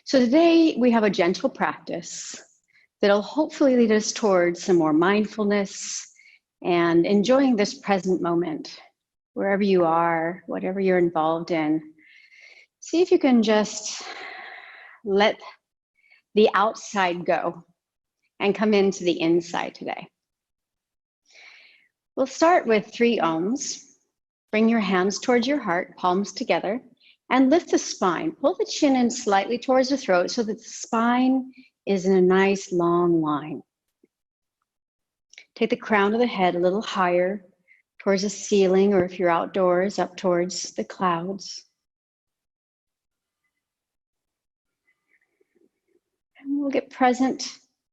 So today we have a gentle practice that'll hopefully lead us towards some more mindfulness and enjoying this present moment, wherever you are, whatever you're involved in. See if you can just let the outside go and come into the inside today. We'll start with 3 ohms. Bring your hands towards your heart, palms together, and lift the spine. Pull the chin in slightly towards the throat so that the spine is in a nice long line. Take the crown of the head a little higher towards the ceiling, or if you're outdoors, up towards the clouds. And we'll get present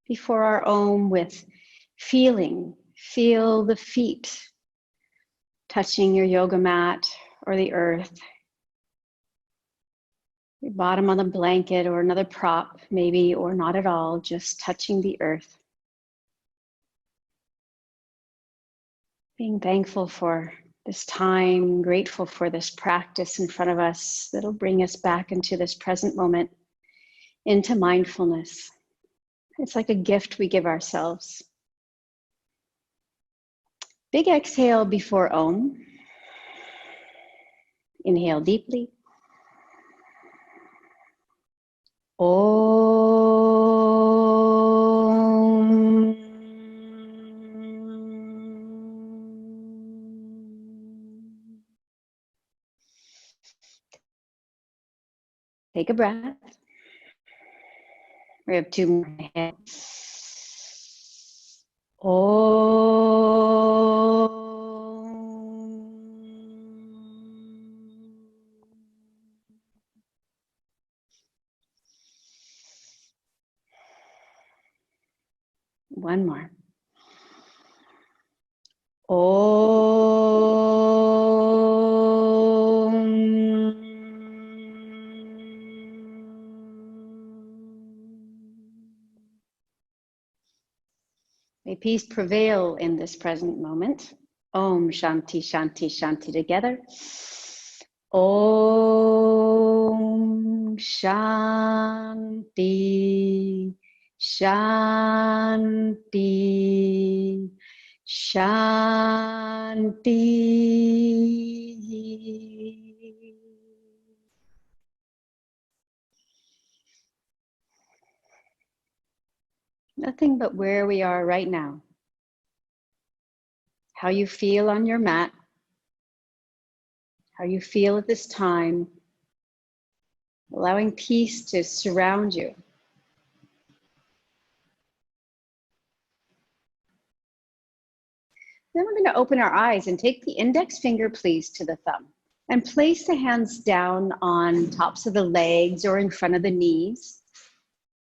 before our Om with feeling. Feel the feet touching your yoga mat or the earth. Your bottom on the blanket or another prop, maybe, or not at all, just touching the earth. Being thankful for this time, grateful for this practice in front of us that'll bring us back into this present moment, into mindfulness. It's like a gift we give ourselves. Big exhale before Om. Inhale deeply. Om. Take a breath. We have 2 more. Inhale. Om. One more. May peace prevail in this present moment. Om Shanti Shanti Shanti together. Om Shanti Shanti Shanti. Nothing but where we are right now. How you feel on your mat. How you feel at this time. Allowing peace to surround you. Then we're going to open our eyes and take the index finger, please, to the thumb. And place the hands down on tops of the legs or in front of the knees.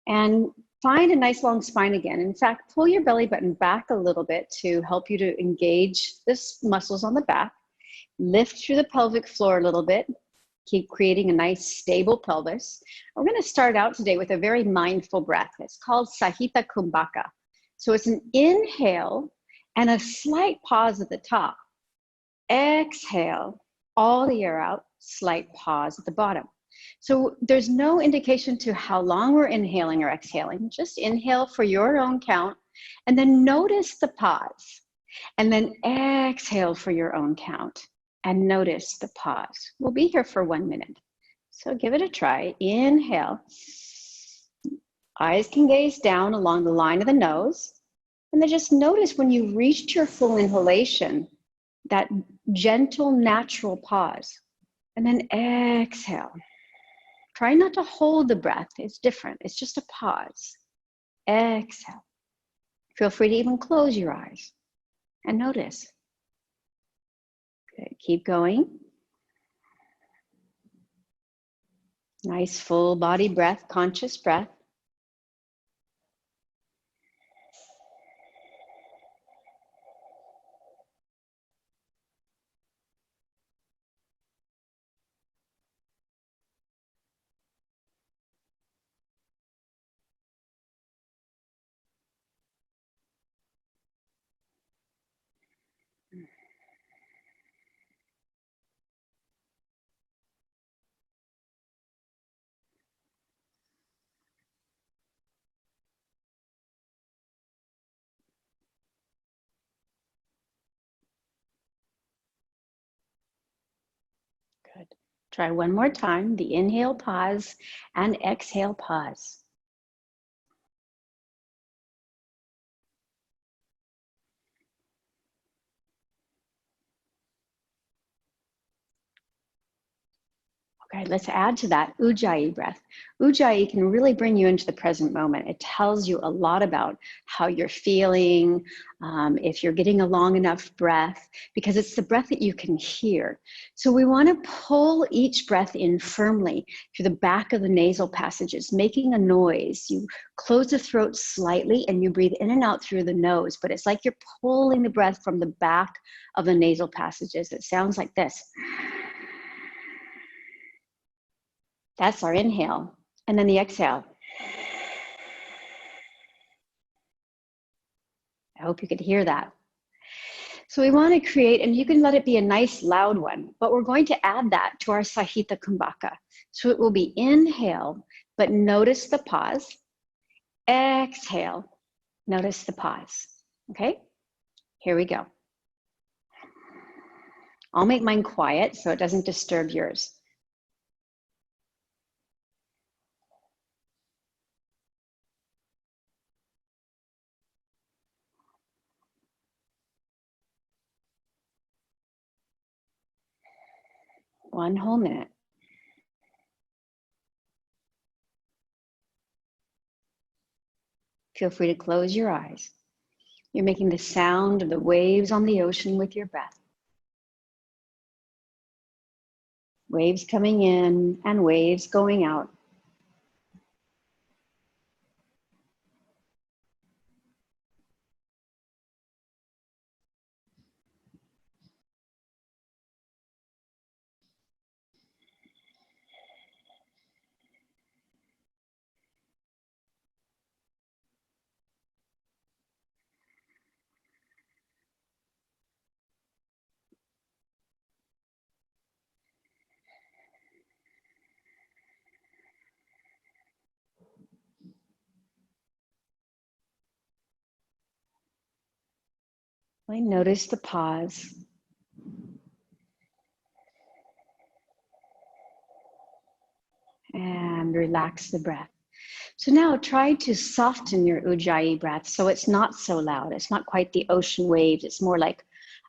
And find a nice long spine again. In fact, pull your belly button back a little bit to help you to engage the muscles on the back. Lift through the pelvic floor a little bit. Keep creating a nice stable pelvis. We're going to start out today with a very mindful breath. It's called Sahita Kumbhaka. So it's an inhale and a slight pause at the top. Exhale, all the air out, slight pause at the bottom. So there's no indication to how long we're inhaling or exhaling. Just inhale for your own count, and then notice the pause. And then exhale for your own count, and notice the pause. We'll be here for 1 minute. So give it a try. Inhale. Eyes can gaze down along the line of the nose. And then just notice when you've reached your full inhalation, that gentle, natural pause. And then exhale. Try not to hold the breath. It's different. It's just a pause. Exhale. Feel free to even close your eyes and notice. Good. Keep going. Nice full body breath, conscious breath. Try one more time, the inhale, pause, and exhale, pause. Okay, let's add to that Ujjayi breath. Ujjayi can really bring you into the present moment. It tells you a lot about how you're feeling, if you're getting a long enough breath, because it's the breath that you can hear. So we want to pull each breath in firmly through the back of the nasal passages, making a noise. You close the throat slightly and you breathe in and out through the nose, but it's like you're pulling the breath from the back of the nasal passages. It sounds like this. That's our inhale. And then the exhale. I hope you could hear that. So we want to create, and you can let it be a nice loud one, but we're going to add that to our Sahita Kumbhaka. So it will be inhale, but notice the pause. Exhale, notice the pause. Okay, here we go. I'll make mine quiet so it doesn't disturb yours. One whole minute. Feel free to close your eyes. You're making the sound of the waves on the ocean with your breath. Waves coming in and waves going out. Notice the pause. And relax the breath. So now try to soften your Ujjayi breath so it's not so loud. It's not quite the ocean waves. It's more like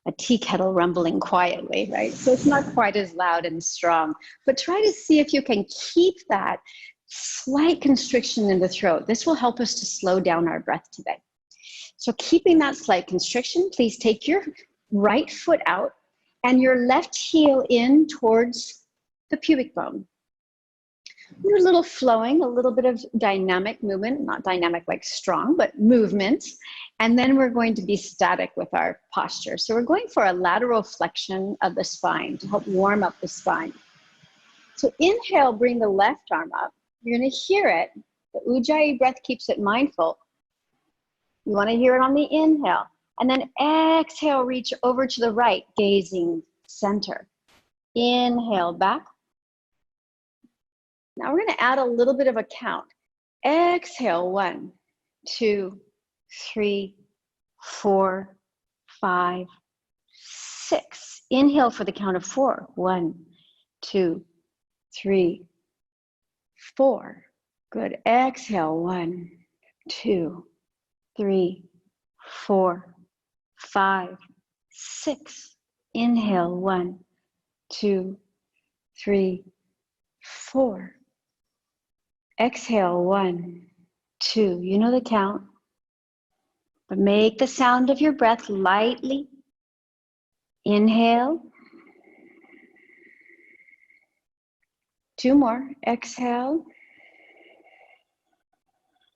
a tea kettle rumbling quietly, right? So it's not quite as loud and strong. But try to see if you can keep that slight constriction in the throat. This will help us to slow down our breath today. So keeping that slight constriction, please take your right foot out and your left heel in towards the pubic bone. You're a little flowing, a little bit of dynamic movement, not dynamic like strong, but movement. And then we're going to be static with our posture. So we're going for a lateral flexion of the spine to help warm up the spine. So inhale, bring the left arm up. You're going to hear it. The Ujjayi breath keeps it mindful. You want to hear it on the inhale. And then exhale, reach over to the right, gazing center. Inhale, back. Now we're going to add a little bit of a count. Exhale, 1, 2, 3, 4, 5, 6. Inhale for the count of 4. 1, 2, 3, 4. Good. Exhale, 1, 2, 3, 4, 5, 6. Inhale, 1, 2, 3, 4. Exhale, 1, 2. You know the count. But make the sound of your breath lightly. Inhale. 2 more. Exhale.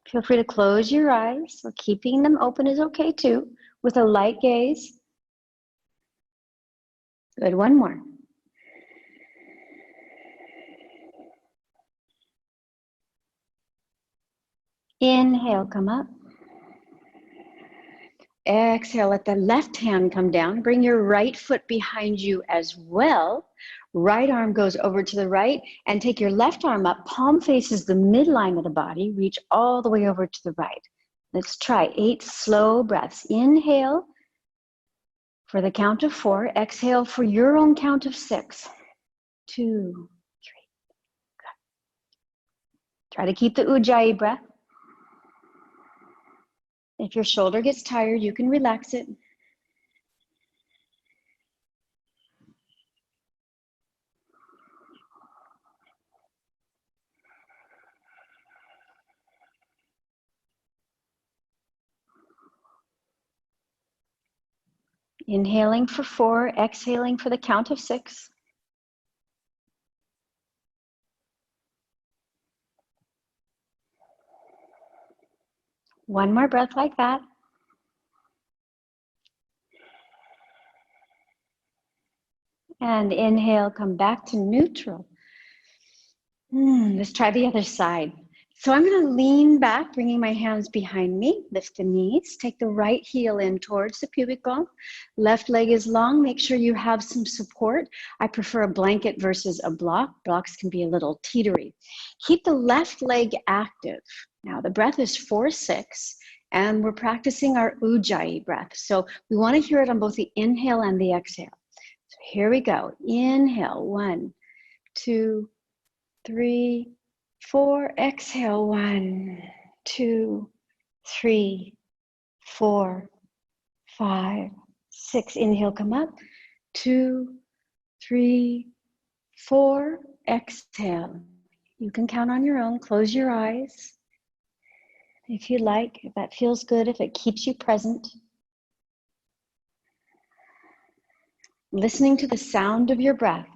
Feel free to close your eyes, or keeping them open is okay too, with a light gaze. Good. 1 more. Inhale, come up. Exhale, let the left hand come down. Bring your right foot behind you as well. Right arm goes over to the right, and take your left arm up. Palm faces the midline of the body. Reach all the way over to the right. Let's try 8 slow breaths. Inhale for the count of 4. Exhale for your own count of 6. 2, Try to keep the Ujjayi breath. If your shoulder gets tired, you can relax it. Inhaling for 4, exhaling for the count of 6. One more breath like that. And inhale, come back to neutral. Let's try the other side. So I'm going to lean back, bringing my hands behind me, lift the knees, take the right heel in towards the pubic bone. Left leg is long, make sure you have some support. I prefer a blanket versus a block. Blocks can be a little teetery. Keep the left leg active. Now the breath is 4-6, and we're practicing our Ujjayi breath. So we want to hear it on both the inhale and the exhale. So here we go. Inhale, 1, 2, 3, 4. Exhale, 1, 2, 3, 4, 5, 6. Inhale, come up. 2, 3, 4. Exhale. You can count on your own. Close your eyes if you like, if that feels good, if it keeps you present. Listening to the sound of your breath.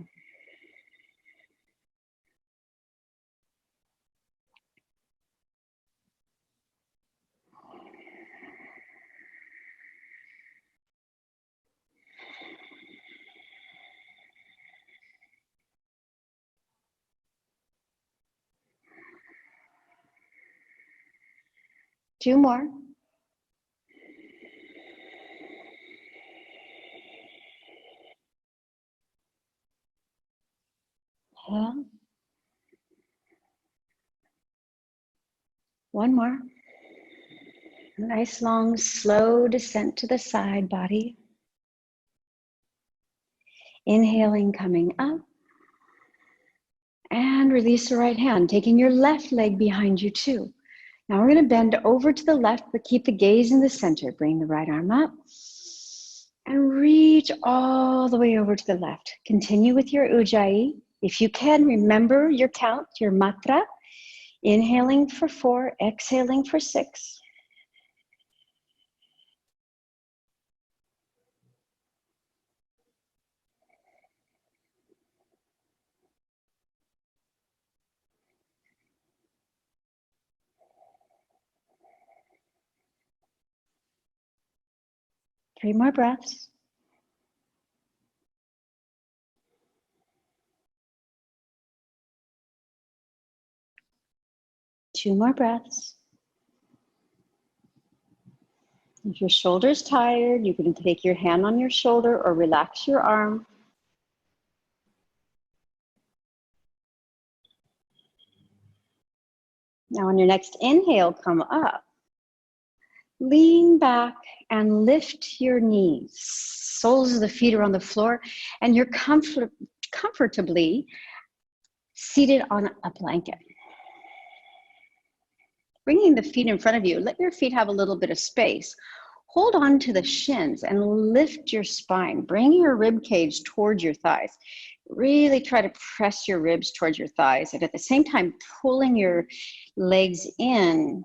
Two more. Inhale. One more. Nice long, slow descent to the side body. Inhaling, coming up. And release the right hand, taking your left leg behind you too. Now we're going to bend over to the left, but keep the gaze in the center. Bring the right arm up and reach all the way over to the left. Continue with your Ujjayi. If you can, remember your count, your matra. Inhaling for 4, exhaling for 6. Three more breaths. Two more breaths. If your shoulder's tired, you can take your hand on your shoulder or relax your arm. Now on your next inhale, come up. Lean back and lift your knees. Soles of the feet are on the floor, and you're comfortably seated on a blanket. Bringing the feet in front of you, let your feet have a little bit of space. Hold on to the shins and lift your spine. Bring your rib cage towards your thighs. Really try to press your ribs towards your thighs, and at the same time, pulling your legs in.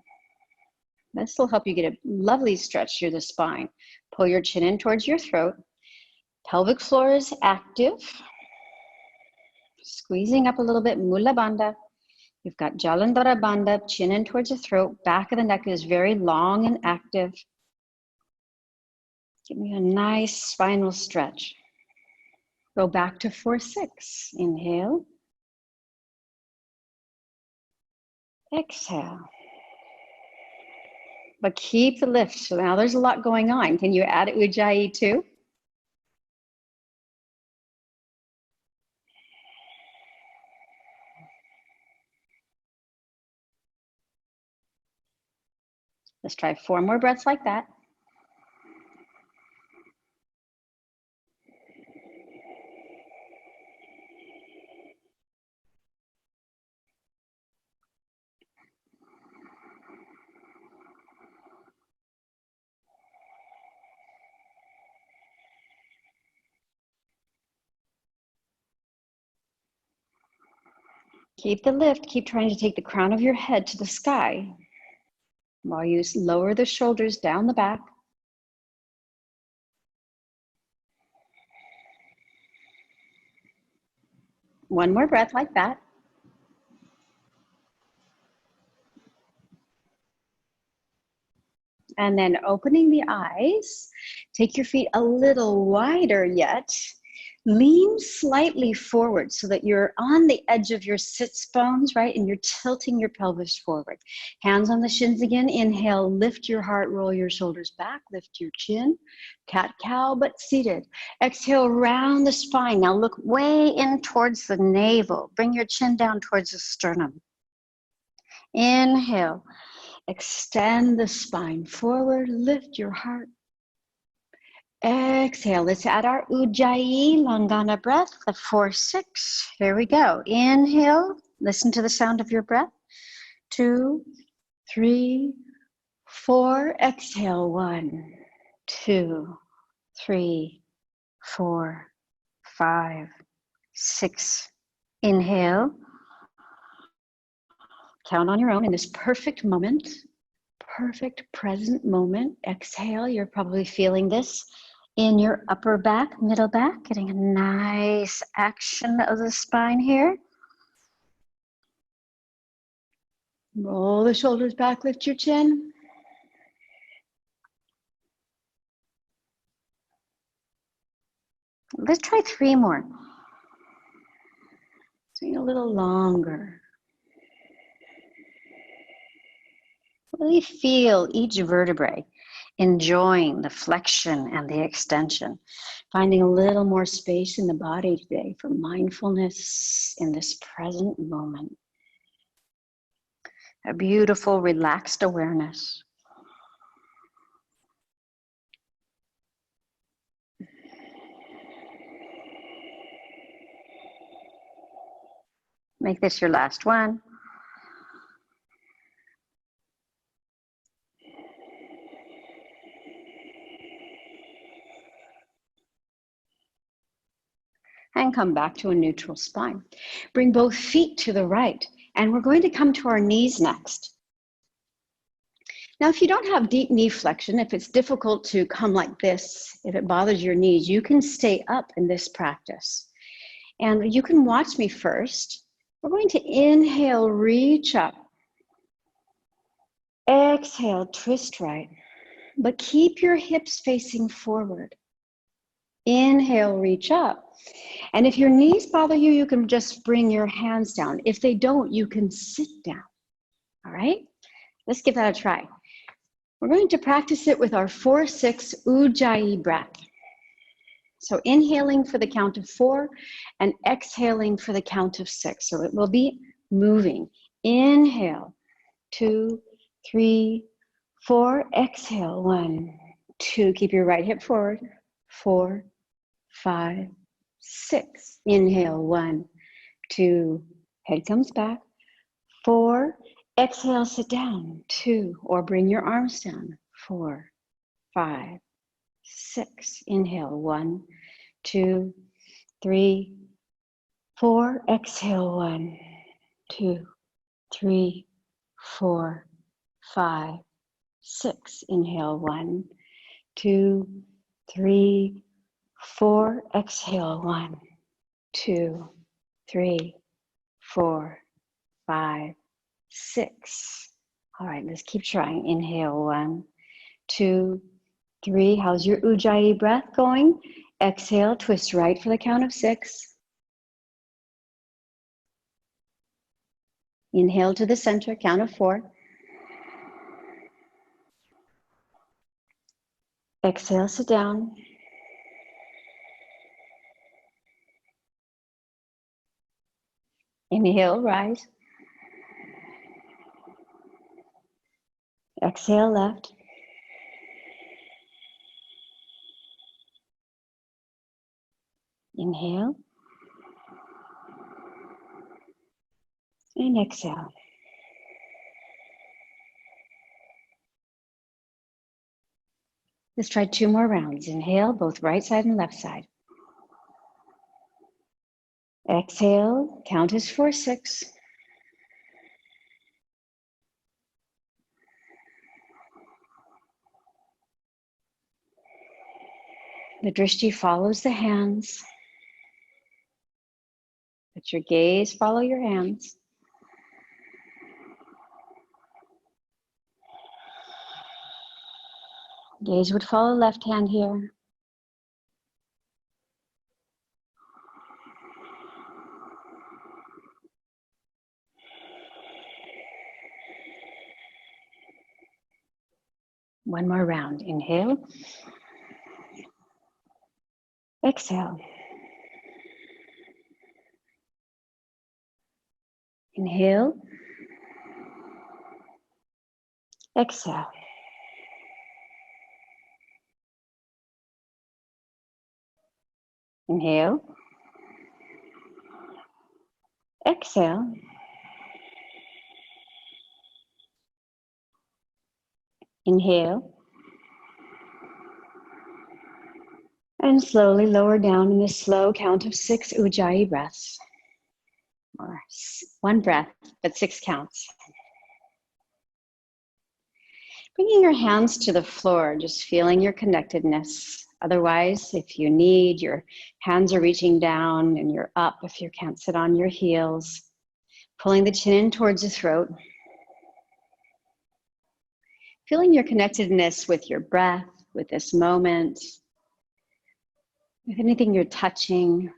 This will help you get a lovely stretch through the spine. Pull your chin in towards your throat. Pelvic floor is active. Squeezing up a little bit, Mula Bandha. You've got Jalandhara Bandha, chin in towards the throat. Back of the neck is very long and active. Give me a nice spinal stretch. Go back to 4-6. Inhale. Exhale. But keep the lift. So now there's a lot going on. Can you add Ujjayi too? Let's try 4 more breaths like that. Keep the lift. Keep trying to take the crown of your head to the sky while you lower the shoulders down the back. One more breath like that. And then opening the eyes, take your feet a little wider yet. Lean slightly forward so that you're on the edge of your sits bones, right? And you're tilting your pelvis forward. Hands on the shins again. Inhale, lift your heart, roll your shoulders back, lift your chin. Cat-cow, but seated. Exhale, round the spine. Now look way in towards the navel. Bring your chin down towards the sternum. Inhale. Extend the spine forward, lift your heart. Exhale, let's add our Ujjayi Langana breath, the 4-6. Here we go. Inhale, listen to the sound of your breath. 2, 3, 4. Exhale, 1, 2, 3, 4, 5, 6. Inhale. Count on your own in this perfect moment. Perfect present moment. Exhale, you're probably feeling this in your upper back, middle back, getting a nice action of the spine here. Roll the shoulders back, lift your chin. Let's try 3 more. So a little longer. Really feel each vertebrae, enjoying the flexion and the extension. Finding a little more space in the body today for mindfulness in this present moment. A beautiful, relaxed awareness. Make this your last one. And come back to a neutral spine. Bring both feet to the right, and we're going to come to our knees next. Now, if you don't have deep knee flexion, if it's difficult to come like this, if it bothers your knees, you can stay up in this practice. And you can watch me first. We're going to inhale, reach up. Exhale, twist right, but keep your hips facing forward. Inhale, reach up. And if your knees bother you, you can just bring your hands down. If they don't, you can sit down. All right? Let's give that a try. We're going to practice it with our 4-6 Ujjayi breath. So inhaling for the count of 4 and exhaling for the count of 6. So it will be moving. Inhale, 2, 3, 4. Exhale, 1, 2. Keep your right hip forward. 4, 5, 6. Inhale, 1, 2. Head comes back. 4. Exhale, sit down. 2. Or bring your arms down. 4, 5, 6. Inhale, 1, 2, 3, 4. Exhale, 1, 2, 3, 4, 5, 6. Inhale, 1, 2, 3, 4. Exhale, 1, 2, 3, 4, 5, 6. All right, let's keep trying. Inhale, 1, 2, 3. How's your Ujjayi breath going? Exhale, twist right for the count of 6. Inhale to the center, count of 4. Exhale, sit down. Inhale, rise. Exhale, left. Inhale. And exhale. Let's try 2 more rounds. Inhale, both right side and left side. Exhale, count as 4-6. The drishti follows the hands. Let your gaze follow your hands. Gaze would follow left hand here. One more round. Inhale. Exhale. Inhale. Exhale. Inhale. Exhale. Inhale. And slowly lower down in this slow count of 6 ujjayi breaths. Or one breath, but 6 counts. Bringing your hands to the floor, just feeling your connectedness. Otherwise, if you need, your hands are reaching down and you're up if you can't sit on your heels. Pulling the chin in towards the throat. Feeling your connectedness with your breath, with this moment, with anything you're touching.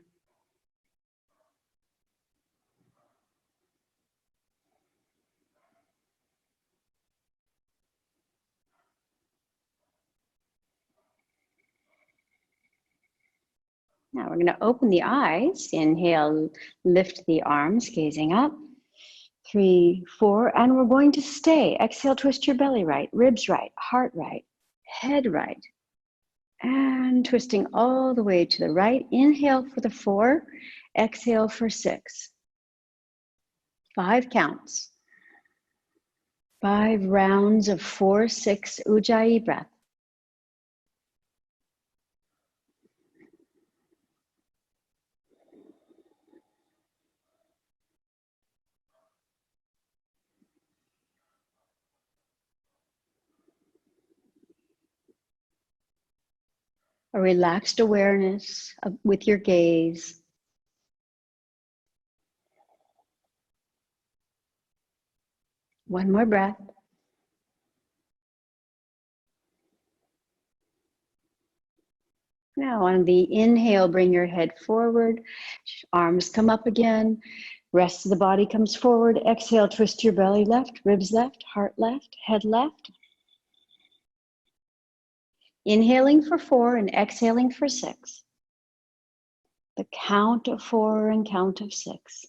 Now we're going to open the eyes. Inhale, lift the arms, gazing up. 3, 4, and we're going to stay. Exhale, twist your belly right, ribs right, heart right, head right. And twisting all the way to the right. Inhale for the 4, exhale for 6. 5 counts. 5 rounds of 4, 6 ujjayi breath. A relaxed awareness with your gaze. One more breath. Now on the inhale, bring your head forward, arms come up again, rest of the body comes forward. Exhale, twist your belly left, ribs left, heart left, head left. Inhaling for 4 and exhaling for 6. The count of 4 and count of 6.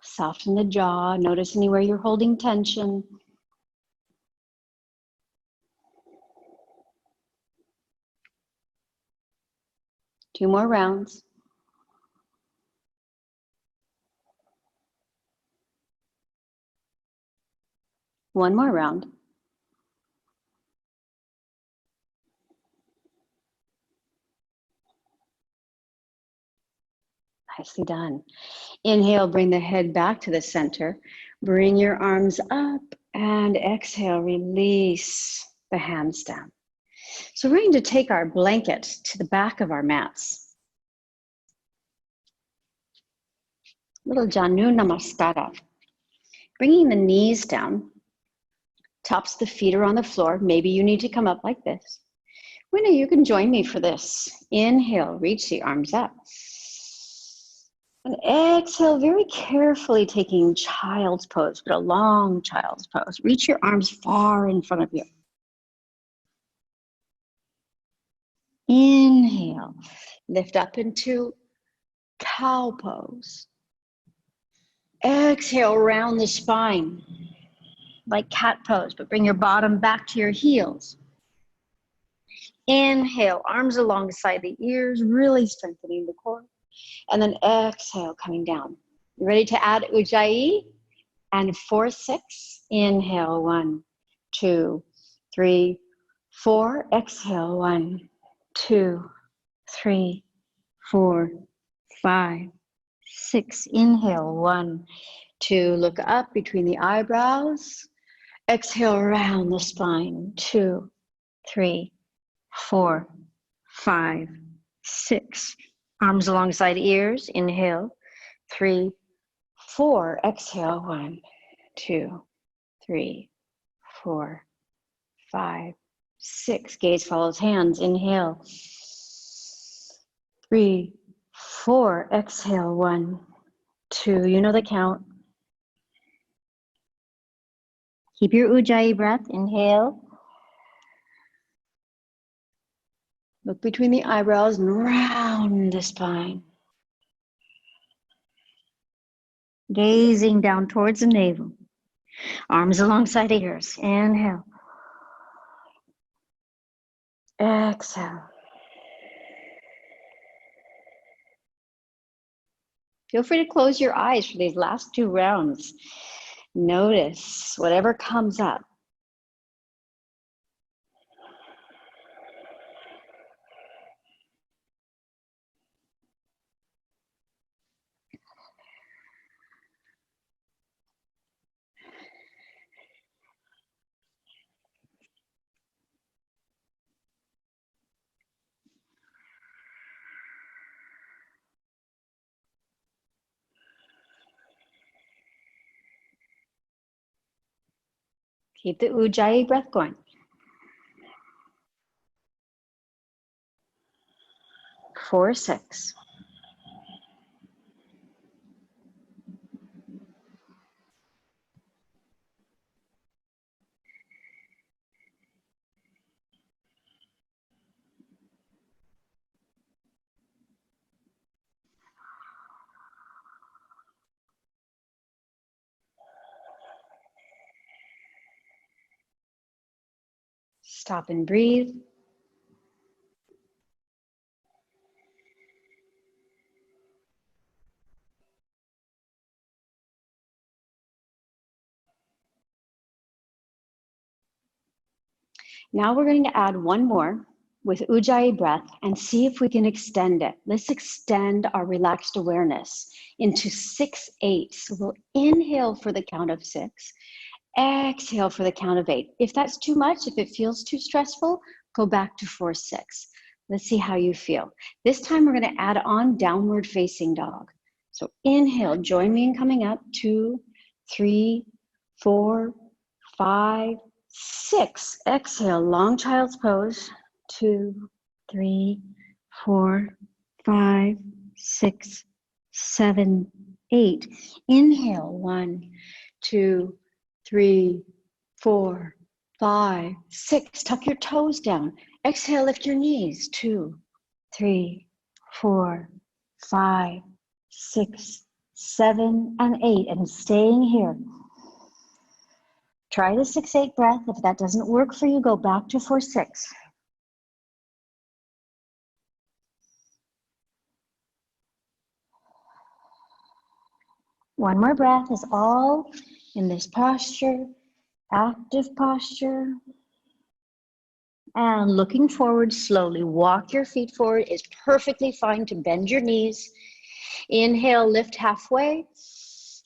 Soften the jaw, notice anywhere you're holding tension. Two more rounds. One more round. Nicely done. Inhale, bring the head back to the center. Bring your arms up and exhale, release the hands down. So we're going to take our blanket to the back of our mats. Little Janu Namaskara. Bringing the knees down, tops of the feet are on the floor. Maybe you need to come up like this. Winnie, you can join me for this. Inhale, reach the arms up. And exhale, very carefully taking child's pose, but a long child's pose. Reach your arms far in front of you. Inhale, lift up into cow pose. Exhale, round the spine, like cat pose, but bring your bottom back to your heels. Inhale, arms alongside the ears, really strengthening the core. And then exhale, coming down. You ready to add ujjayi? And 4, 6. Inhale, 1, 2, 3, 4. Exhale, 1, 2, 3, 4, 5, 6. Inhale, 1, 2, look up between the eyebrows. Exhale, round the spine. 2, 3, 4, 5, 6. Arms alongside ears. Inhale. 3, 4. Exhale. 1, 2, 3, 4, 5, 6. Gaze follows hands. Inhale. 3, 4. Exhale. 1, 2. You know the count. Keep your Ujjayi breath. Inhale. Look between the eyebrows and round the spine. Gazing down towards the navel. Arms alongside ears. Inhale. Exhale. Feel free to close your eyes for these last 2 rounds. Notice whatever comes up. Keep the Ujjayi breath going. 4, 6. Stop and breathe. Now we're going to add one more with Ujjayi breath and see if we can extend it. Let's extend our relaxed awareness into 6, 8. So we'll inhale for the count of 6. Exhale for the count of 8. If that's too much, if it feels too stressful, go back to 4, 6. Let's see how you feel. This time we're going to add on downward facing dog. So inhale, join me in coming up. 2, 3, 4, 5, 6. Exhale, long child's pose. 2, 3, 4, 5, 6, 7, 8. Inhale, 1, 2, 3, 4, 5, 6. Tuck your toes down. Exhale, lift your knees. 2, 3, 4, 5, 6, 7, and 8. And staying here. Try the 6, 8 breath. If that doesn't work for you, go back to 4, 6. One more breath is all in this posture, active posture. And looking forward slowly, walk your feet forward. It's perfectly fine to bend your knees. Inhale, lift halfway.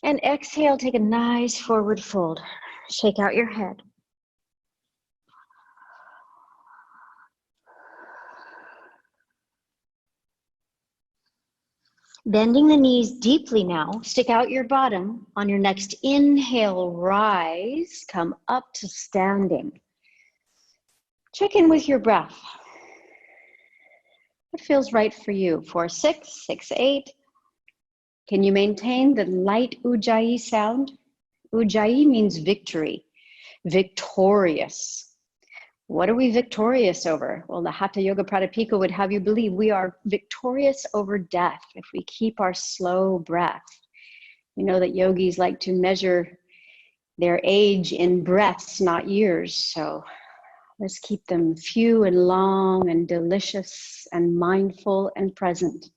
And exhale, take a nice forward fold. Shake out your head. Bending the knees deeply now. Stick out your bottom. On your next inhale, rise. Come up to standing. Check in with your breath. What feels right for you? 4, 6, 6, 8. Can you maintain the light Ujjayi sound? Ujjayi means victory, victorious. What are we victorious over? Well, the Hatha Yoga Pradipika would have you believe we are victorious over death if we keep our slow breath. You know that yogis like to measure their age in breaths, not years. So let's keep them few and long and delicious and mindful and present.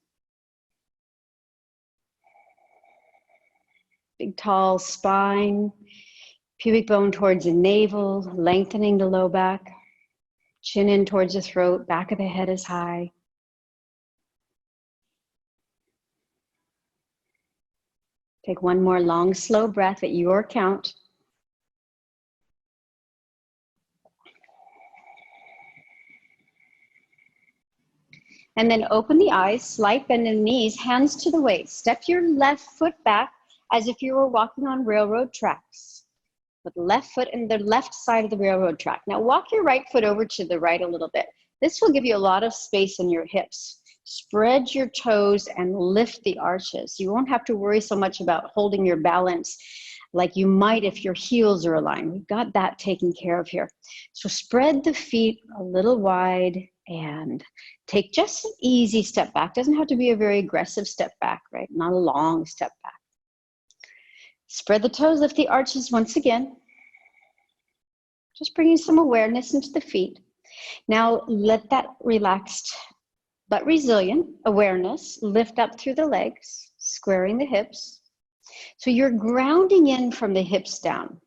Big, tall spine, pubic bone towards the navel, lengthening the low back, chin in towards the throat, back of the head is high. Take one more long, slow breath at your count. And then open the eyes, slight bend in the knees, hands to the waist. Step your left foot back as if you were walking on railroad tracks. With the left foot in the left side of the railroad track. Now walk your right foot over to the right a little bit. This will give you a lot of space in your hips. Spread your toes and lift the arches. You won't have to worry so much about holding your balance like you might if your heels are aligned. We've got that taken care of here. So spread the feet a little wide and take just an easy step back. Doesn't have to be a very aggressive step back, right? Not a long step back. Spread the toes, lift the arches once again. Just bringing some awareness into the feet. Now let that relaxed but resilient awareness lift up through the legs, squaring the hips. So you're grounding in from the hips down.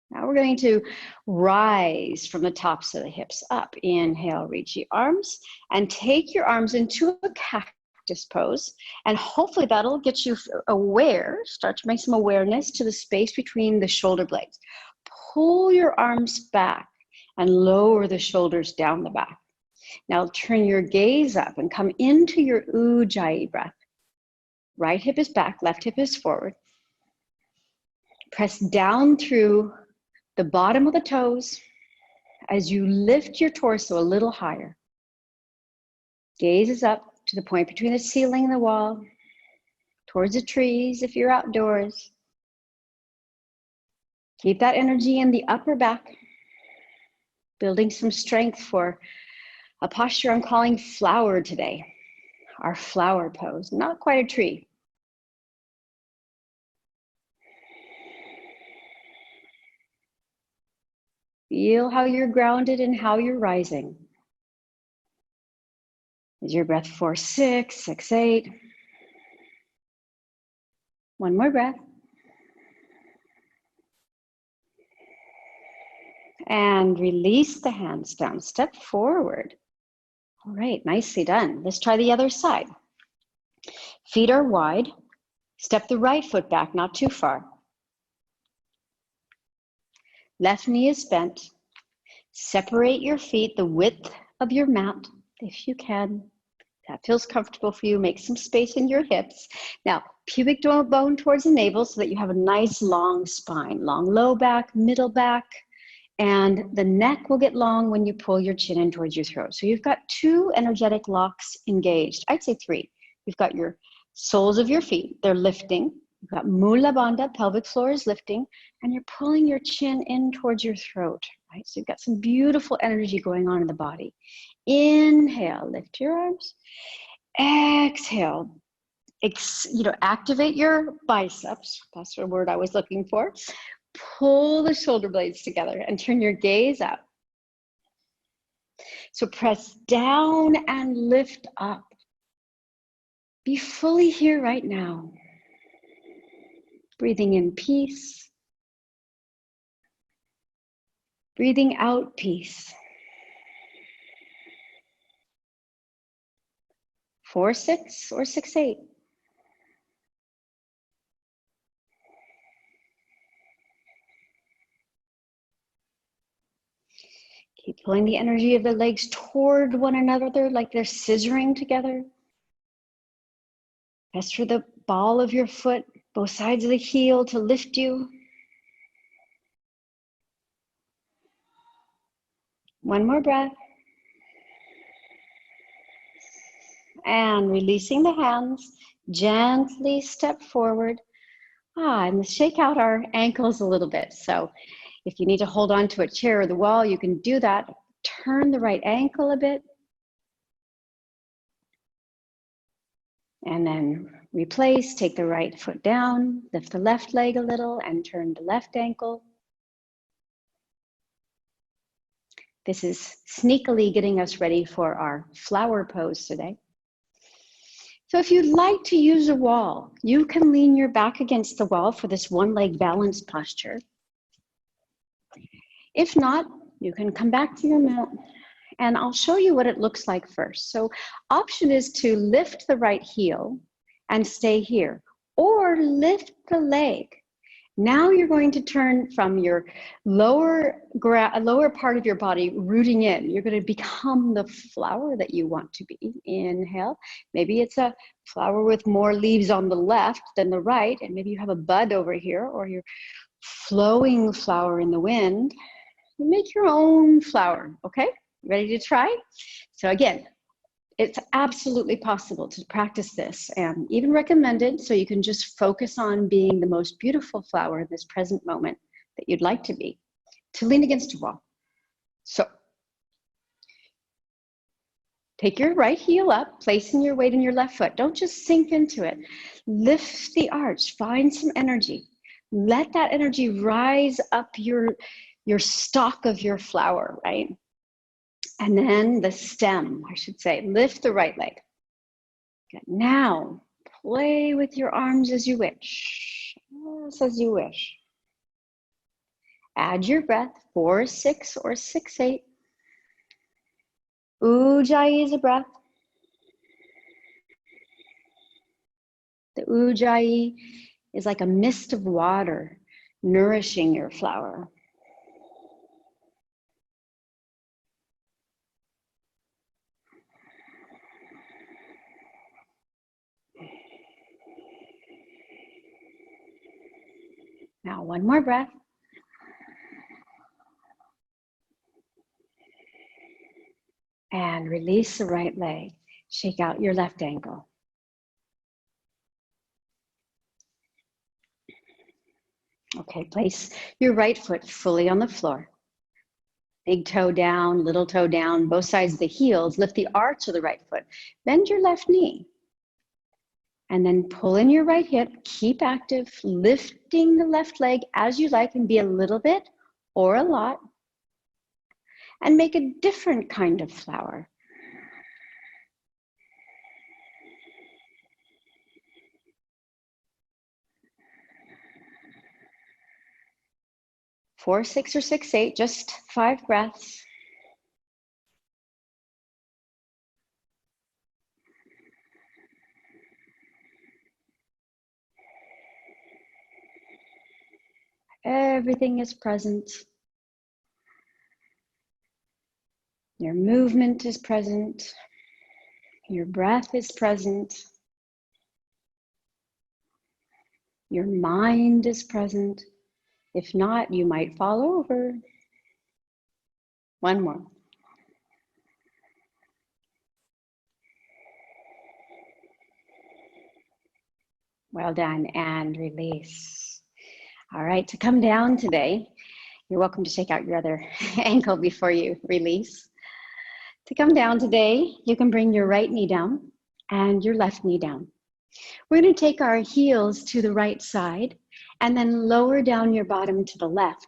Now we're going to rise from the tops of the hips up. Inhale, reach the arms and take your arms into a cactus pose. And hopefully that'll get you aware, start to make some awareness to the space between the shoulder blades. Pull your arms back and lower the shoulders down the back. Now turn your gaze up and come into your Ujjayi breath. Right hip is back, left hip is forward. Press down through the bottom of the toes as you lift your torso a little higher. Gaze is up to the point between the ceiling and the wall, towards the trees if you're outdoors. Keep that energy in the upper back, building some strength for a posture I'm calling flower today. Our flower pose, not quite a tree. Feel how you're grounded and how you're rising. Is your breath 4, 6, 6, 8? One more breath. And release the hands down, step forward. All right, nicely done. Let's try the other side. Feet are wide. Step the right foot back, not too far. Left knee is bent. Separate your feet the width of your mat, if you can. That feels comfortable for you. Make some space in your hips. Now, pubic bone towards the navel so that you have a nice long spine. Long low back, middle back, and the neck will get long when you pull your chin in towards your throat. So you've got 2 energetic locks engaged. I'd say 3. You've got your soles of your feet. They're lifting. You've got Mula Bandha, pelvic floor is lifting, and you're pulling your chin in towards your throat, right? So you've got some beautiful energy going on in the body. Inhale, lift your arms. Exhale, activate your biceps. That's the word I was looking for. Pull the shoulder blades together and turn your gaze up. So press down and lift up. Be fully here right now. Breathing in peace. Breathing out peace. 4, 6 or 6, 8. Keep pulling the energy of the legs toward one another like they're scissoring together. Press through the ball of your foot, both sides of the heel to lift you. One more breath. And releasing the hands, gently step forward. And shake out our ankles a little bit. So if you need to hold on to a chair or the wall, you can do that. Turn the right ankle a bit. And then replace, take the right foot down, lift the left leg a little and turn the left ankle. This is sneakily getting us ready for our flower pose today. So if you'd like to use a wall, you can lean your back against the wall for this one leg balance posture. If not, you can come back to your mat and I'll show you what it looks like first. So option is to lift the right heel and stay here, or lift the leg. Now you're going to turn from your lower part of your body rooting in. You're going to become the flower that you want to be. Inhale. Maybe it's a flower with more leaves on the left than the right, and maybe you have a bud over here, or you're flowing flower in the wind. You make your own flower, okay? Ready to try? So again, it's absolutely possible to practice this, and even recommended, so you can just focus on being the most beautiful flower in this present moment that you'd like to be, to lean against a wall. So take your right heel up, placing your weight in your left foot. Don't just sink into it. Lift the arch, find some energy. Let that energy rise up your stalk of your flower, right? And then the stem, I should say, lift the right leg. Okay, now, play with your arms as you wish. Yes, as you wish. Add your breath, 4-6 or 6-8. Ujjayi is a breath. The Ujjayi is like a mist of water nourishing your flower. Now, one more breath. And release the right leg. Shake out your left ankle. Okay, place your right foot fully on the floor. Big toe down, little toe down, both sides of the heels. Lift the arch of the right foot. Bend your left knee. And then pull in your right hip. Keep active, lifting the left leg as you like, and be a little bit or a lot. And make a different kind of flower. Four, 6, or 6-8, just 5 breaths. Everything is present. Your movement is present. Your breath is present. Your mind is present. If not, you might fall over. One more. Well done, and release. All right, to come down today, you're welcome to shake out your other ankle before you release. To come down today, you can bring your right knee down and your left knee down. We're going to take our heels to the right side and then lower down your bottom to the left,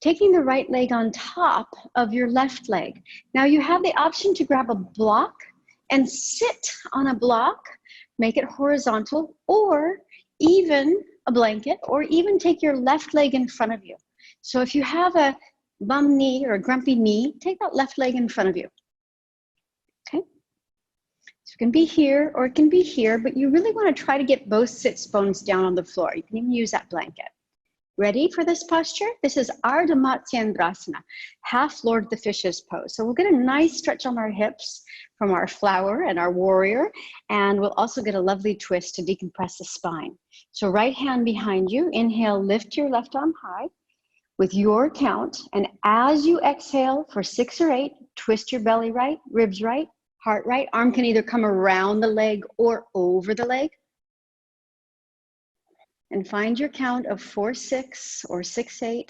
taking the right leg on top of your left leg. Now you have the option to grab a block and sit on a block, make it horizontal, or even a blanket, or even take your left leg in front of you. So if you have a bum knee or a grumpy knee, take that left leg in front of you. Okay? So it can be here or it can be here, but you really want to try to get both sits bones down on the floor. You can even use that blanket. Ready for this posture? This is Ardha Matsyendrasana, half Lord the Fishes pose. So we'll get a nice stretch on our hips from our flower and our warrior, and we'll also get a lovely twist to decompress the spine. So right hand behind you, inhale, lift your left arm high with your count, and as you exhale for 6 or 8, twist your belly right, ribs right, heart right. Arm can either come around the leg or over the leg. And find your count of 4-6 or 6-8.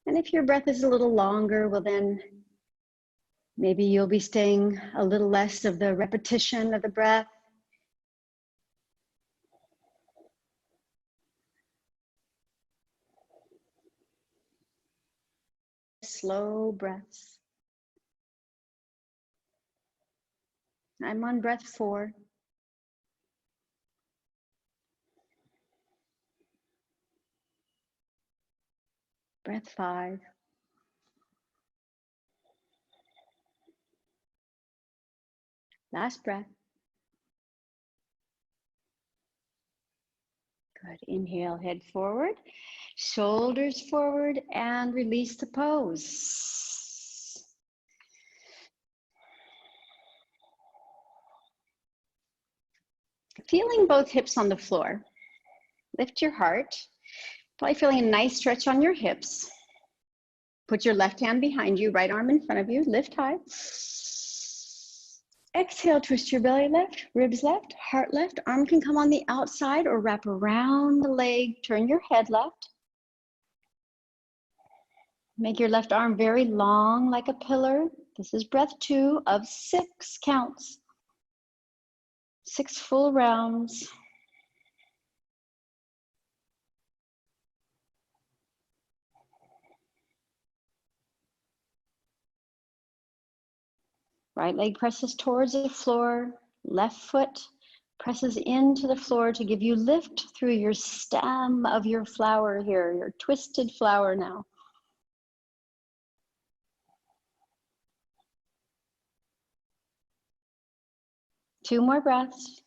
And if your breath is a little longer, well then maybe you'll be staying a little less of the repetition of the breath. Slow breaths. I'm on breath 4. Breath 5. Last breath. Good. Inhale, head forward, shoulders forward, and release the pose. Feeling both hips on the floor. Lift your heart. Probably feeling a nice stretch on your hips. Put your left hand behind you, right arm in front of you. Lift high. Exhale, twist your belly left, ribs left, heart left. Arm can come on the outside or wrap around the leg. Turn your head left. Make your left arm very long like a pillar. This is breath 2 of 6 counts. 6 full rounds. Right leg presses towards the floor. Left foot presses into the floor to give you lift through your stem of your flower here, your twisted flower now. Two more breaths.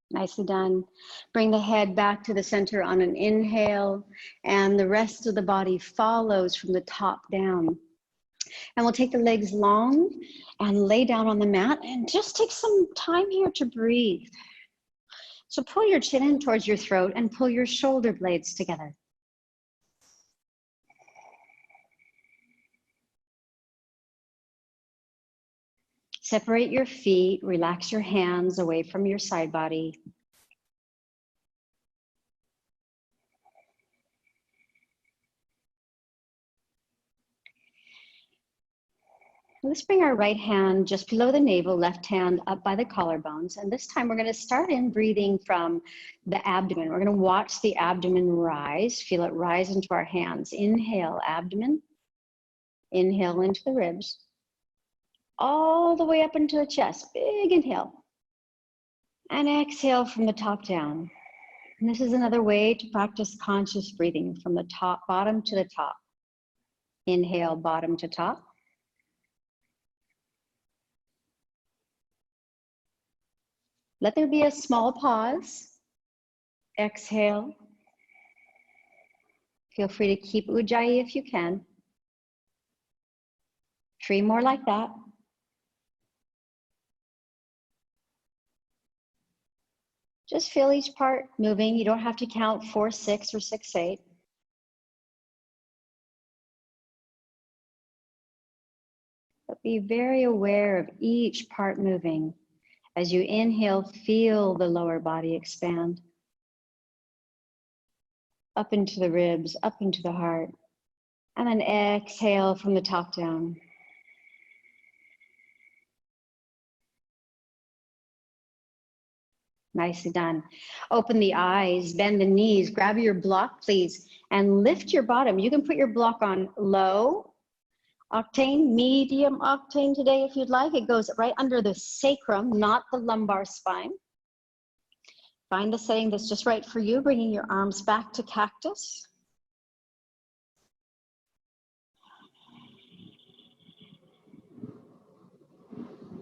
Nicely done. Bring the head back to the center on an inhale, and the rest of the body follows from the top down. And we'll take the legs long and lay down on the mat and just take some time here to breathe. So pull your chin in towards your throat and pull your shoulder blades together. Separate your feet, relax your hands away from your side body. Let's bring our right hand just below the navel, left hand up by the collarbones. And this time we're going to start in breathing from the abdomen. We're going to watch the abdomen rise, feel it rise into our hands. Inhale, abdomen. Inhale into the ribs. All the way up into the chest, big inhale. And exhale from the top down. And this is another way to practice conscious breathing from the top, bottom to the top. Inhale, bottom to top. Let there be a small pause. Exhale. Feel free to keep Ujjayi if you can. 3 more like that. Just feel each part moving. You don't have to count 4, 6, or 6, 8. But be very aware of each part moving. As you inhale, feel the lower body expand. Up into the ribs, up into the heart. And then exhale from the top down. Nicely done. Open the eyes, bend the knees, grab your block, please, and lift your bottom. You can put your block on low octane, medium octane today if you'd like. It goes right under the sacrum, not the lumbar spine. Find the setting that's just right for you, bringing your arms back to cactus.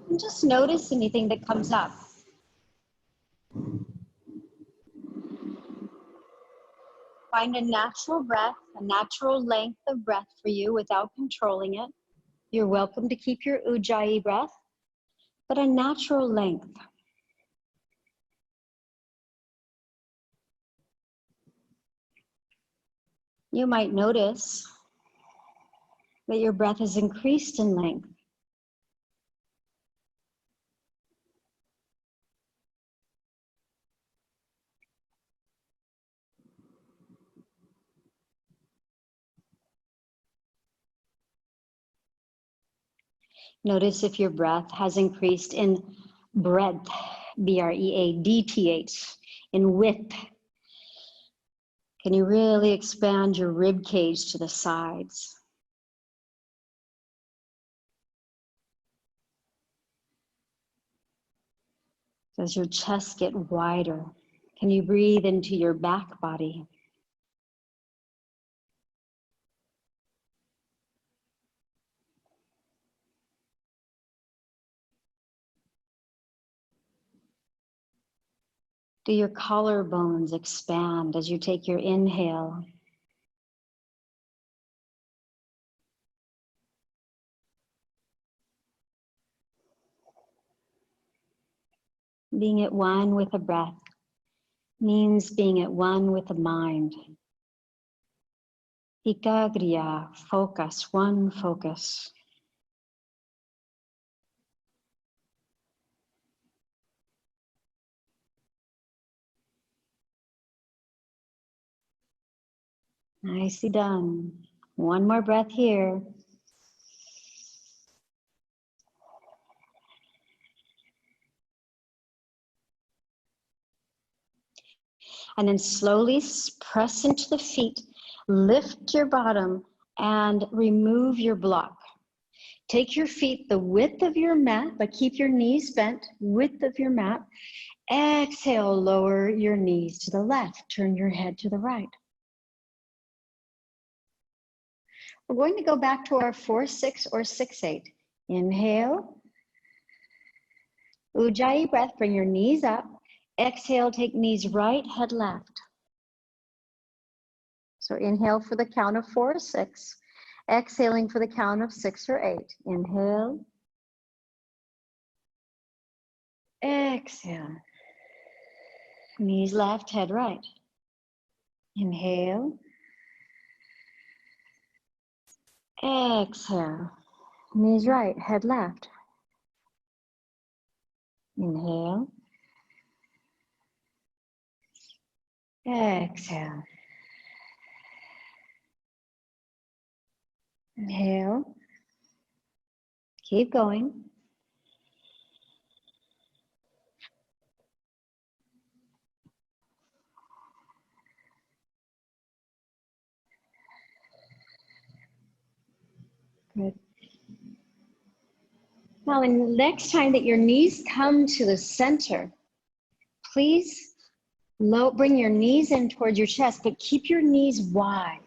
And just notice anything that comes up. Find a natural breath, a natural length of breath for you without controlling it. You're welcome to keep your Ujjayi breath, but a natural length. You might notice that your breath has increased in length. Notice if your breath has increased in breadth, B-R-E-A-D-T-H, in width. Can you really expand your rib cage to the sides? Does your chest get wider? Can you breathe into your back body? Do your collarbones expand as you take your inhale? Being at one with the breath means being at one with the mind. Ekagriya, focus, one focus. Nicely done. One more breath here. And then slowly press into the feet, lift your bottom, and remove your block. Take your feet the width of your mat, but keep your knees bent, width of your mat. Exhale, lower your knees to the left, turn your head to the right. We're going to go back to our 4-6 or 6-8. Inhale. Ujjayi breath, bring your knees up. Exhale, take knees right, head left. So inhale for the count of 4 or 6. Exhaling for the count of 6 or 8. Inhale. Exhale. Knees left, head right. Inhale. Exhale. Knees right, head left. Inhale. Exhale. Inhale. Keep going. Good. Now, the next time that your knees come to the center, please bring your knees in towards your chest, but keep your knees wide.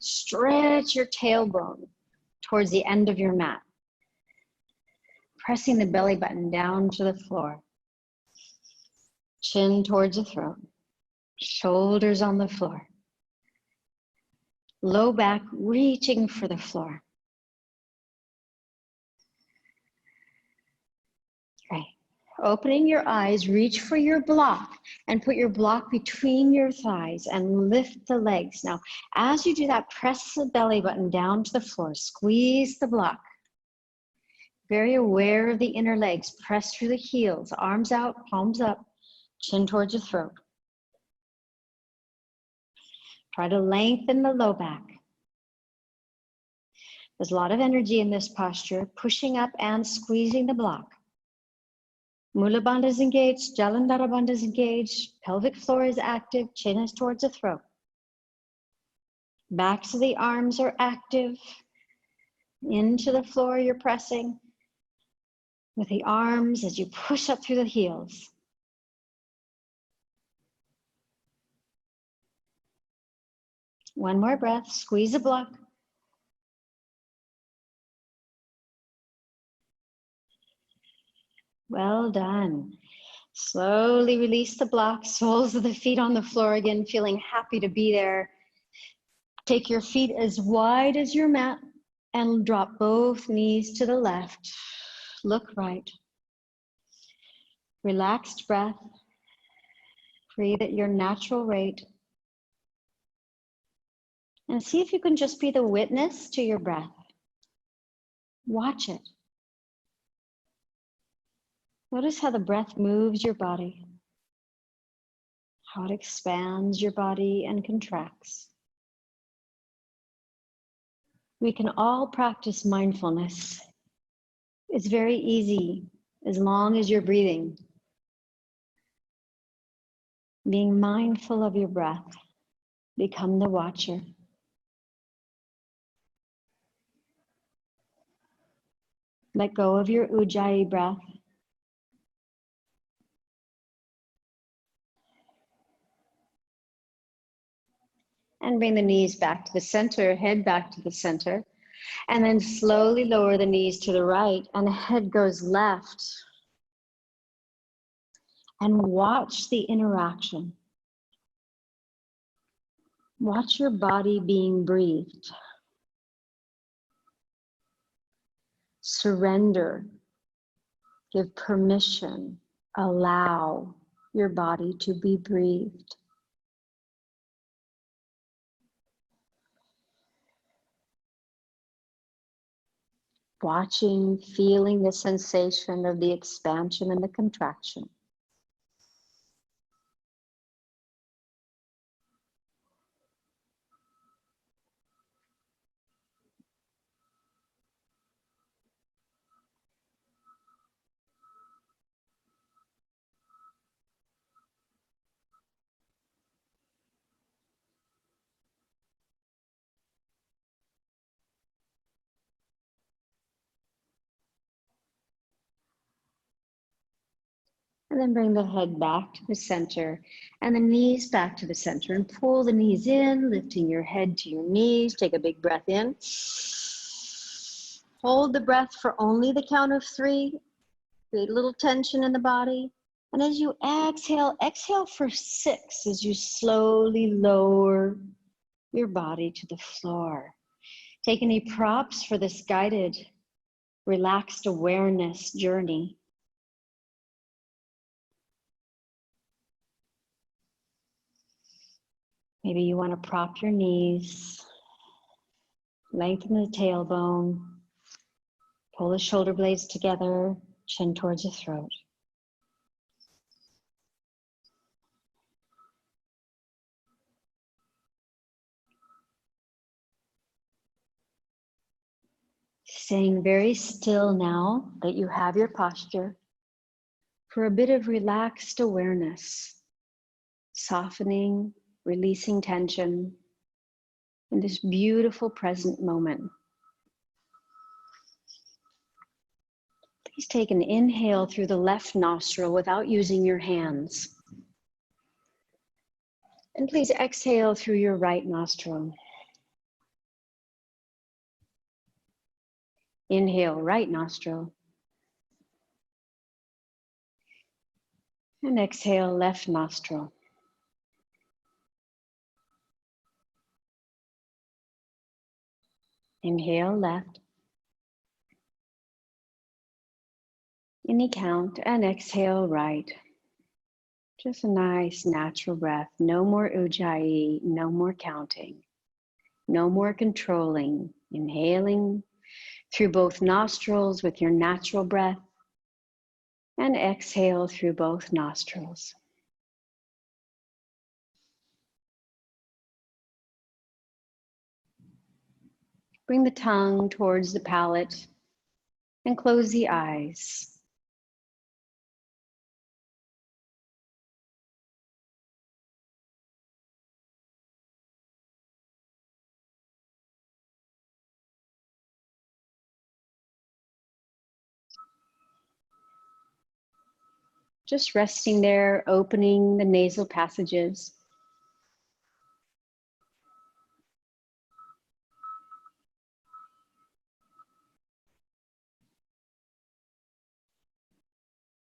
Stretch your tailbone towards the end of your mat. Pressing the belly button down to the floor. Chin towards the throat. Shoulders on the floor. Low back reaching for the floor. Great. Opening your eyes, reach for your block and put your block between your thighs and lift the legs. Now, as you do that, press the belly button down to the floor. Squeeze the block. Very aware of the inner legs. Press through the heels, arms out, palms up, chin towards your throat. Try to lengthen the low back. There's a lot of energy in this posture, pushing up and squeezing the block. Mula bandha is engaged, Jalandhara bandha is engaged, pelvic floor is active, chin is towards the throat. Backs of the arms are active. Into the floor you're pressing with the arms as you push up through the heels. One more breath, squeeze the block. Well done. Slowly release the block, soles of the feet on the floor again, feeling happy to be there. Take your feet as wide as your mat and drop both knees to the left. Look right. Relaxed breath. Breathe at your natural rate. And see if you can just be the witness to your breath. Watch it. Notice how the breath moves your body, how it expands your body and contracts. We can all practice mindfulness. It's very easy as long as you're breathing. Being mindful of your breath, become the watcher. Let go of your Ujjayi breath. And bring the knees back to the center, head back to the center. And then slowly lower the knees to the right and the head goes left. and watch the interaction. Watch your body being breathed. Surrender. Give permission. Allow your body to be breathed. Watching, feeling the sensation of the expansion and the contraction. And then bring the head back to the center and the knees back to the center, and pull the knees in, lifting your head to your knees. Take a big breath in. Hold the breath for only the count of 3. Create a little tension in the body. And as you exhale, exhale for 6 as you slowly lower your body to the floor. Take any props for this guided, relaxed awareness journey. Maybe you want to prop your knees, lengthen the tailbone, pull the shoulder blades together, chin towards the throat. Staying very still now that you have your posture for a bit of relaxed awareness, softening, releasing tension in this beautiful present moment. Please take an inhale through the left nostril without using your hands. And please exhale through your right nostril. Inhale, right nostril. And exhale, left nostril. Inhale, left. Any count, and exhale, right. Just a nice natural breath. No more ujjayi, no more counting. No more controlling. Inhaling through both nostrils with your natural breath, and exhale through both nostrils. Bring the tongue towards the palate and close the eyes. Just resting there, opening the nasal passages.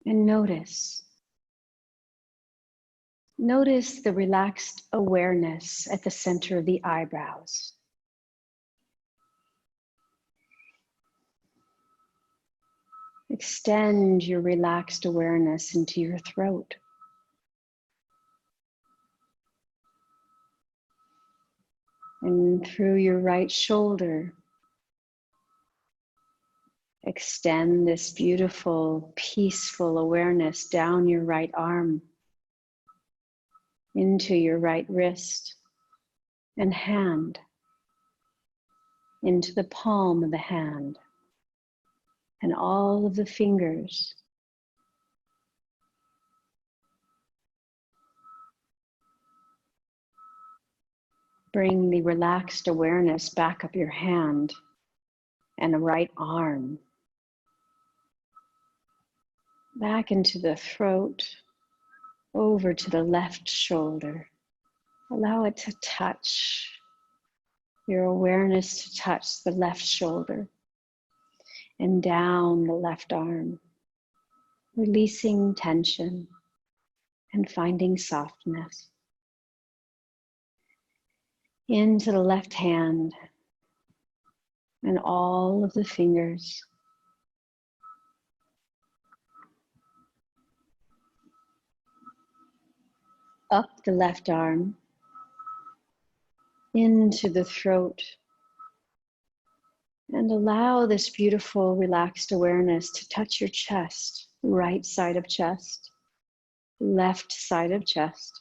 And notice. Notice the relaxed awareness at the center of the eyebrows. Extend your relaxed awareness into your throat. And through your right shoulder. Extend this beautiful, peaceful awareness down your right arm, into your right wrist and hand, into the palm of the hand and all of the fingers. Bring the relaxed awareness back up your hand and the right arm, back into the throat, over to the left shoulder. Allow it to touch, your awareness to touch the left shoulder and down the left arm, releasing tension, and finding softness. Into the left hand and all of the fingers. Up the left arm, into the throat, and allow this beautiful relaxed awareness to touch your chest, right side of chest, left side of chest,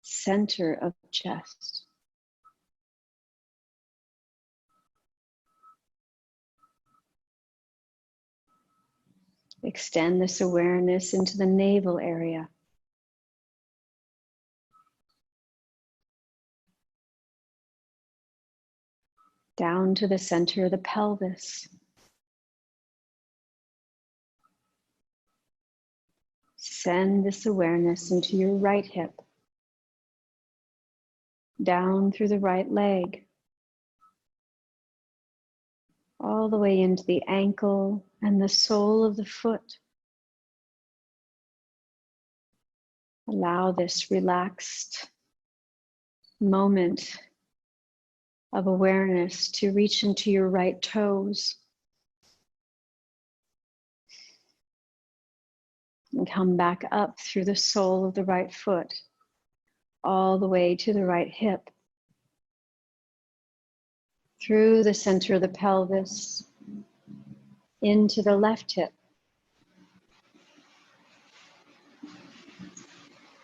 center of chest. Extend this awareness into the navel area. Down to the center of the pelvis. Send this awareness into your right hip. Down through the right leg. All the way into the ankle and the sole of the foot. Allow this relaxed moment of awareness to reach into your right toes and come back up through the sole of the right foot, all the way to the right hip, through the center of the pelvis, into the left hip,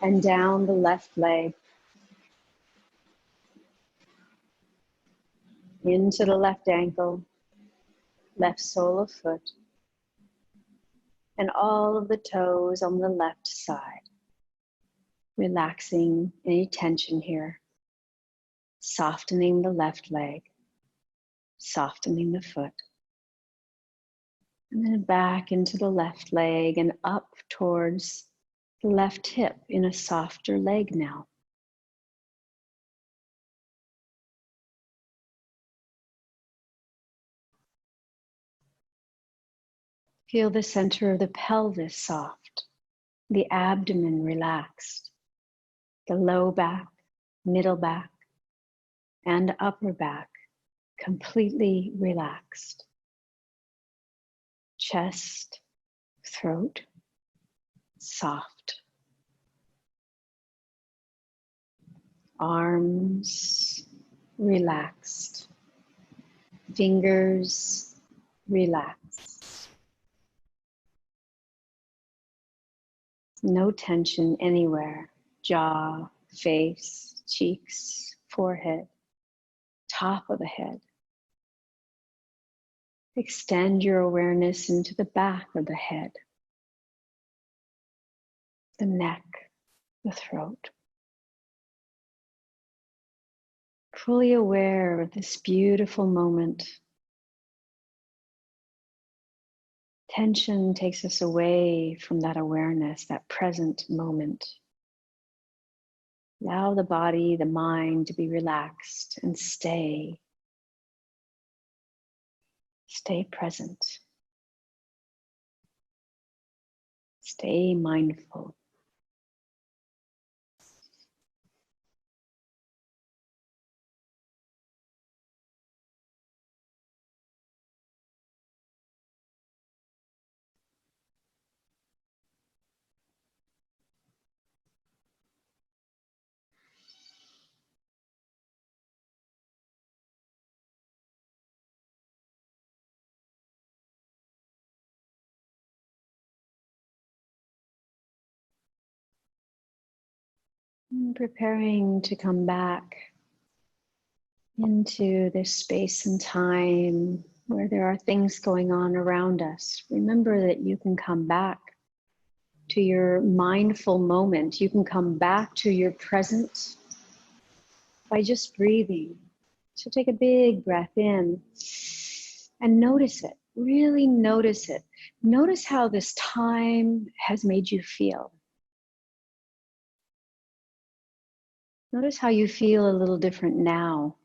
and down the left leg, into the left ankle, left sole of foot, and all of the toes on the left side. Relaxing any tension here, softening the left leg, softening the foot, and then back into the left leg and up towards the left hip in a softer leg now. Feel the center of the pelvis soft, the abdomen relaxed, the low back, middle back, and upper back completely relaxed. Chest, throat, soft. Arms, relaxed. Fingers, relaxed. No tension anywhere. Jaw, face, cheeks, forehead, top of the head. Extend your awareness into the back of the head, the neck, the throat. Fully aware of this beautiful moment. Tension takes us away from that awareness, that present moment. Allow the body, the mind to be relaxed and stay present. Stay mindful. Preparing to come back into this space and time where there are things going on around us. Remember that you can come back to your mindful moment. You can come back to your present by just breathing. So take a big breath in and notice it. Really notice it. Notice how this time has made you feel. Notice how you feel a little different now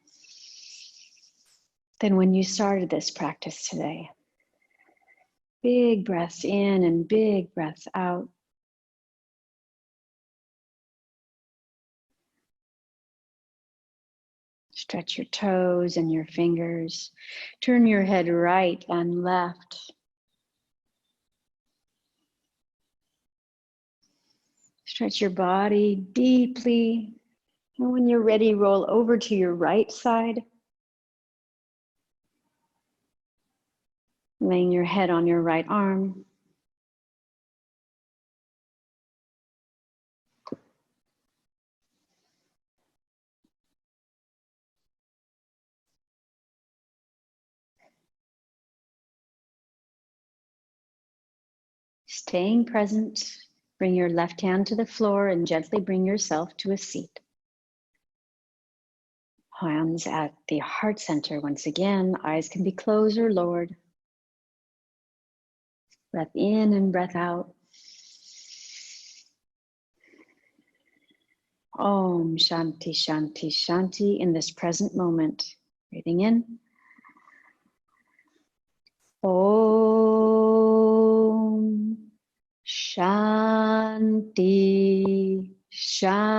than when you started this practice today. Big breaths in and big breaths out. Stretch your toes and your fingers. Turn your head right and left. Stretch your body deeply. And when you're ready, roll over to your right side. Laying your head on your right arm. Staying present, bring your left hand to the floor and gently bring yourself to a seat. Hands at the heart center. Once again, eyes can be closed or lowered. Breath in and breath out. Om Shanti Shanti Shanti in this present moment. Breathing in. Om Shanti Shanti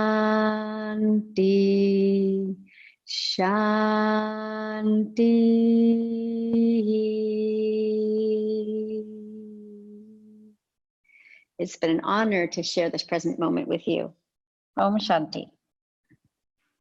Shanti. It's been an honor to share this present moment with you. Om Shanti.